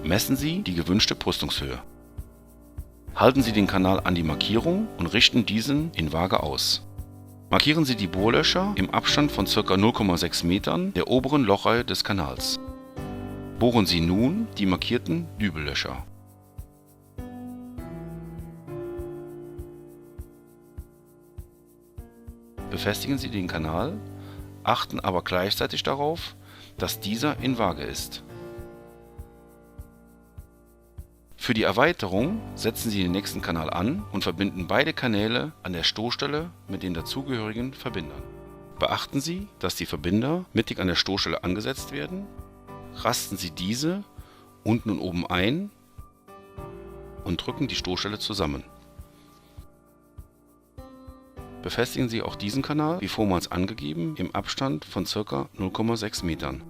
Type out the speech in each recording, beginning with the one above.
Messen Sie die gewünschte Brüstungshöhe. Halten Sie den Kanal an die Markierung und richten diesen in Waage aus. Markieren Sie die Bohrlöcher im Abstand von ca. 0,6 Metern der oberen Lochreihe des Kanals. Bohren Sie nun die markierten Dübellöcher. Befestigen Sie den Kanal, achten aber gleichzeitig darauf, dass dieser in Waage ist. Für die Erweiterung setzen Sie den nächsten Kanal an und verbinden beide Kanäle an der Stoßstelle mit den dazugehörigen Verbindern. Beachten Sie, dass die Verbinder mittig an der Stoßstelle angesetzt werden. Rasten Sie diese unten und oben ein und drücken die Stoßstelle zusammen. Befestigen Sie auch diesen Kanal, wie vormals angegeben, im Abstand von ca. 0,6 Metern.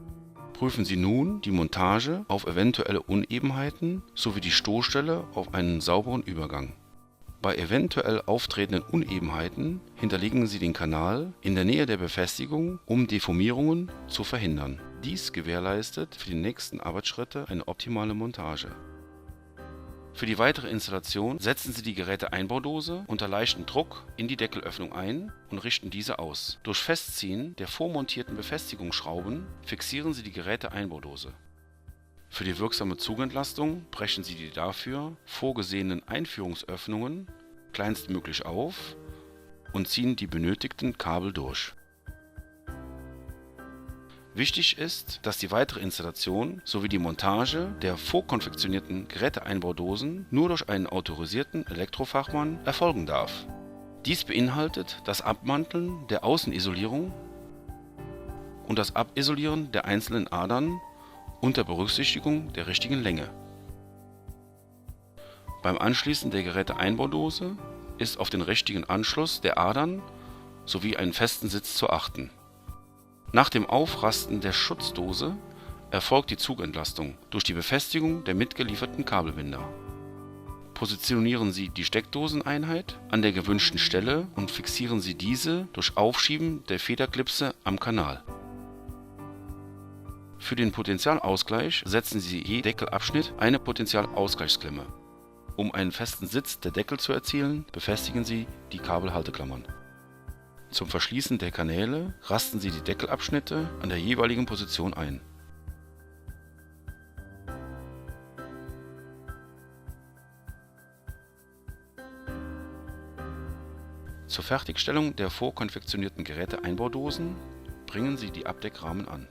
Prüfen Sie nun die Montage auf eventuelle Unebenheiten sowie die Stoßstelle auf einen sauberen Übergang. Bei eventuell auftretenden Unebenheiten hinterlegen Sie den Kanal in der Nähe der Befestigung, um Deformierungen zu verhindern. Dies gewährleistet für die nächsten Arbeitsschritte eine optimale Montage. Für die weitere Installation setzen Sie die Geräteeinbaudose unter leichtem Druck in die Deckelöffnung ein und richten diese aus. Durch Festziehen der vormontierten Befestigungsschrauben fixieren Sie die Geräteeinbaudose. Für die wirksame Zugentlastung brechen Sie die dafür vorgesehenen Einführungsöffnungen kleinstmöglich auf und ziehen die benötigten Kabel durch. Wichtig ist, dass die weitere Installation sowie die Montage der vorkonfektionierten Geräteeinbaudosen nur durch einen autorisierten Elektrofachmann erfolgen darf. Dies beinhaltet das Abmanteln der Außenisolierung und das Abisolieren der einzelnen Adern unter Berücksichtigung der richtigen Länge. Beim Anschließen der Geräteeinbaudose ist auf den richtigen Anschluss der Adern sowie einen festen Sitz zu achten. Nach dem Aufrasten der Schutzdose erfolgt die Zugentlastung durch die Befestigung der mitgelieferten Kabelbinder. Positionieren Sie die Steckdoseneinheit an der gewünschten Stelle und fixieren Sie diese durch Aufschieben der Federklipse am Kanal. Für den Potentialausgleich setzen Sie je Deckelabschnitt eine Potentialausgleichsklemme. Um einen festen Sitz der Deckel zu erzielen, befestigen Sie die Kabelhalteklammern. Zum Verschließen der Kanäle rasten Sie die Deckelabschnitte an der jeweiligen Position ein. Zur Fertigstellung der vorkonfektionierten Geräteeinbaudosen bringen Sie die Abdeckrahmen an.